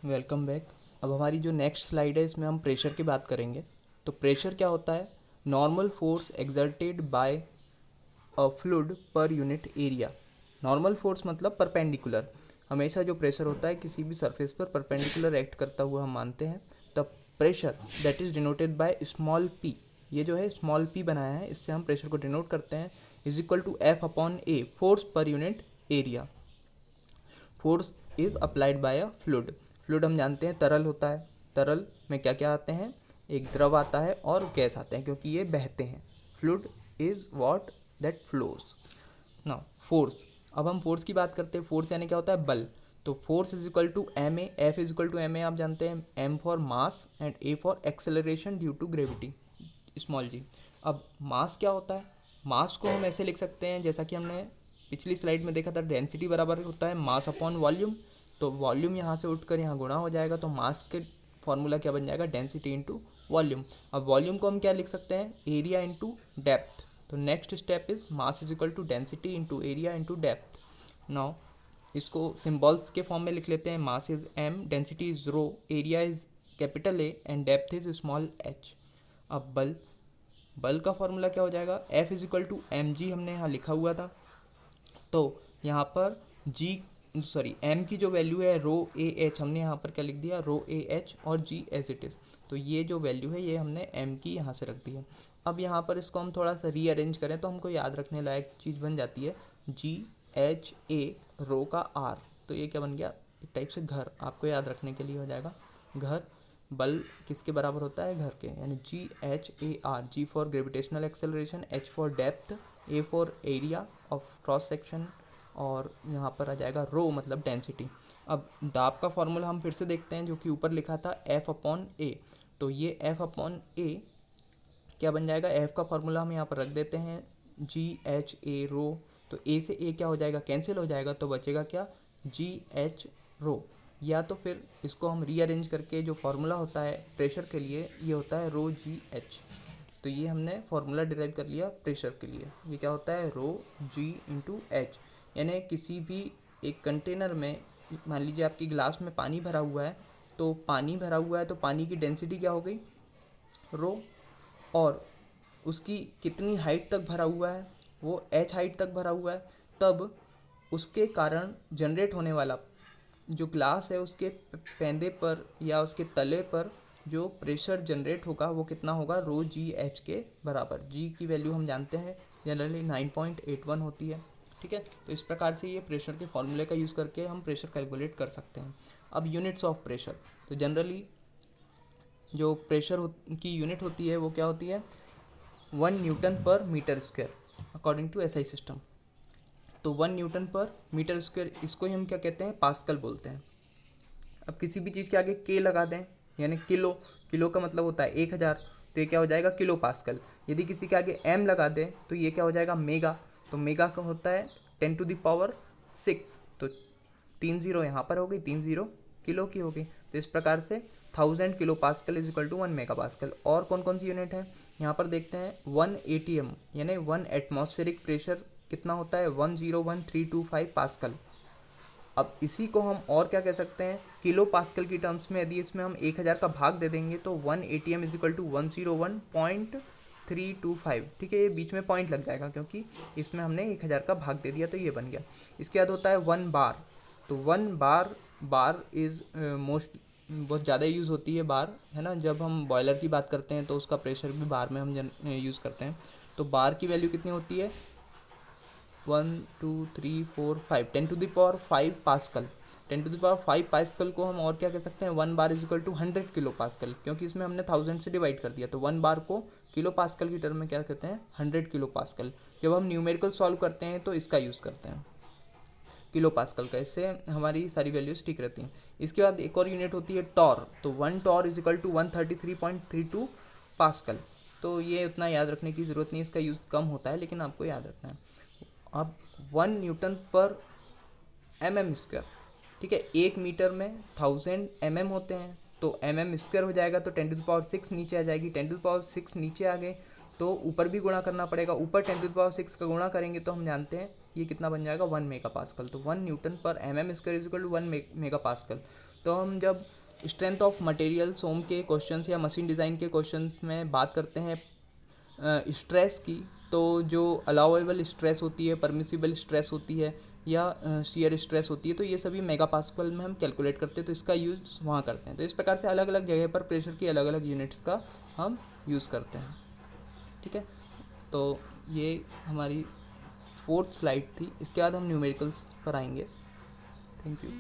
Welcome back. अब हमारी जो नेक्स्ट स्लाइड है इसमें हम प्रेशर की बात करेंगे। तो प्रेशर क्या होता है? Normal force exerted by a fluid पर यूनिट एरिया। नॉर्मल फोर्स मतलब परपेंडिकुलर। हमेशा जो प्रेशर होता है किसी भी सरफेस पर परपेंडिकुलर एक्ट करता हुआ हम मानते हैं। तब pressure that is denoted by small P, ये जो है स्मॉल पी बनाया है, इससे हम प्रेशर को डिनोट करते हैं, is equal to F upon A, force per unit area. Force is applied by a fluid. Fluid हम जानते हैं तरल होता है। तरल में क्या क्या आते हैं? एक द्रव आता है और गैस आते हैं, क्योंकि ये बहते हैं। Fluid is what that flows. Now force, अब हम फोर्स की बात करते हैं। फोर्स यानी क्या होता है? बल। तो force is equal to m a, F is equal to m a, आप जानते हैं। M for mass and A for acceleration due to gravity, small g. अब मास क्या होता है? मास को हम ऐसे लिख सकते हैं जैसा कि हमने पिछली स्लाइड में देखा था, डेंसिटी बराबर होता है मास अपॉन वॉल्यूम। तो वॉल्यूम यहाँ से उठकर यहाँ गुणा हो जाएगा, तो मास के फॉर्मूला क्या बन जाएगा? Density into volume. अब वॉल्यूम को हम क्या लिख सकते हैं? Area into depth. तो next step is mass is equal to density into area into depth. Now इसको सिम्बॉल्स के फॉर्म में लिख लेते हैं। Mass is m, density is rho, area is capital A and depth is small h. अब बल, बल का फॉर्मूला क्या हो जाएगा? F is equal to m g, हमने यहाँ लिखा हुआ था। तो यहाँ पर जी सॉरी एम की जो वैल्यू है रो ए एच, हमने यहाँ पर क्या लिख दिया? रो ए एच, और जी एज इट इज़। तो ये जो वैल्यू है ये हमने एम की यहाँ से रख दी है। अब यहाँ पर इसको हम थोड़ा सा रीअरेंज करें तो हमको याद रखने लायक चीज़ बन जाती है। जी एच ए, रो का आर, तो ये क्या बन गया? एक टाइप से घर, आपको याद रखने के लिए हो जाएगा घर। बल किसके बराबर होता है? घर के, यानी G H A R. G for gravitational acceleration, H for depth, A for area of cross section, और यहाँ पर आ जाएगा रो मतलब डेंसिटी। अब दाब का फॉर्मूला हम फिर से देखते हैं, जो कि ऊपर लिखा था एफ अपॉन ए। तो ये एफ अपॉन ए क्या बन जाएगा? एफ का फॉर्मूला हम यहाँ पर रख देते हैं, जी एच ए रो। तो ए से ए क्या हो जाएगा? कैंसिल हो जाएगा, तो बचेगा क्या? जी एच रो। या तो फिर इसको हम रीअरेंज करके जो फॉर्मूला होता है प्रेशर के लिए, ये होता है रो जी एच। तो ये हमने फॉर्मूला डिराइव कर लिया प्रेशर के लिए। ये क्या होता है? रो जी इंटू एच। यानी किसी भी एक कंटेनर में, मान लीजिए आपकी गिलास में पानी भरा हुआ है, तो पानी भरा हुआ है तो पानी की डेंसिटी क्या हो गई? रो। और उसकी कितनी हाइट तक भरा हुआ है? वो एच हाइट तक भरा हुआ है। तब उसके कारण जनरेट होने वाला जो ग्लास है उसके पैंदे पर या उसके तले पर जो प्रेशर जनरेट होगा वो कितना होगा? रो जी एच के बराबर। जी की वैल्यू हम जानते हैं जनरली 9.81 होती है। ठीक है, तो इस प्रकार से ये प्रेशर के फॉर्मूले का यूज़ करके हम प्रेशर कैलकुलेट कर सकते हैं। अब यूनिट्स ऑफ प्रेशर, तो जनरली जो प्रेशर की यूनिट होती है वो क्या होती है? 1 newton per metre square according to SI system. तो 1 न्यूटन पर मीटर स्क्वायर, इसको ही हम क्या कहते हैं? पास्कल बोलते हैं। अब किसी भी चीज़ के आगे के लगा दें, यानी किलो, किलो का मतलब होता है 1000, तो ये क्या हो जाएगा? Kilo pascal. यदि किसी के आगे एम लगा दें तो ये क्या हो जाएगा? मेगा। तो मेगा का होता है 10⁶। तो 3 जीरो यहाँ पर हो गई, 3 जीरो किलो की हो गई। तो इस प्रकार से 1000 kilo pascal is equal to 1 mega pascal. और कौन कौन सी यूनिट है यहाँ पर देखते हैं? 1 ATM यानी 1 एटमॉस्फेरिक प्रेशर कितना होता है? 101325 पास्कल। अब इसी को हम और क्या कह सकते हैं? किलो पास्कल की टर्म्स में यदि इसमें हम 1000 का भाग दे देंगे तो 1 ATM इज इक्वल टू 101.325। ठीक है, ये बीच में पॉइंट लग जाएगा क्योंकि इसमें हमने 1000 का भाग दे दिया, तो ये बन गया। इसके बाद होता है 1 बार। तो 1 बार, बार इज़ मोस्ट बहुत ज़्यादा यूज़ होती है बार, है ना। जब हम बॉयलर की बात करते हैं तो उसका प्रेशर भी बार में हम यूज़ करते हैं। तो बार की वैल्यू कितनी होती है? 1 2 3 4 5, 10⁵ पास्कल। 10⁵ पास्कल को हम और क्या कह सकते हैं? 1 bar is equal to 100 kilo pascal, क्योंकि इसमें हमने 1000 से डिवाइड कर दिया। तो 1 बार को किलो पास्कल की टर्म में क्या कहते हैं? 100 किलो पास्कल। जब हम न्यूमेरिकल सॉल्व करते हैं तो इसका यूज़ करते हैं, किलो पास्कल का। इससे हमारी सारी वैल्यूज ठीक रहती हैं। इसके बाद एक और यूनिट होती है टॉर। तो 1 torr is equal to 133.32 pascal. तो ये उतना याद रखने की ज़रूरत नहीं, इसका यूज़ कम होता है, लेकिन आपको याद रखना है। अब 1 न्यूटन पर MM स्क्वायर। ठीक है, 1 मीटर में 1000 mm होते हैं, तो MM स्क्वायर हो जाएगा, तो 10⁶ नीचे आ जाएगी। 10⁶ नीचे आ गए तो ऊपर भी गुणा करना पड़ेगा। ऊपर 10⁶ का गुणा करेंगे तो हम जानते हैं ये कितना बन जाएगा? 1 मेगा पास्कल। तो 1 newton per MM square is equal to 1 mega pascal. तो हम जब स्ट्रेंथ ऑफ मटेरियल सोम के क्वेश्चंस या मशीन डिज़ाइन के क्वेश्चंस में बात करते हैं स्ट्रेस की, तो जो अलाउेबल स्ट्रेस होती है, परमिसिबल स्ट्रेस होती है या शियर स्ट्रेस होती है, तो ये सभी मेगा पास्कल में हम कैलकुलेट करते हैं, तो इसका यूज़ वहाँ करते हैं। तो इस प्रकार से अलग अलग जगह पर प्रेशर की अलग अलग यूनिट्स का हम यूज़ करते हैं। ठीक है, तो ये हमारी 4th स्लाइड थी। इसके बाद हम न्यूमेरिकल्स पर आएंगे। Thank you.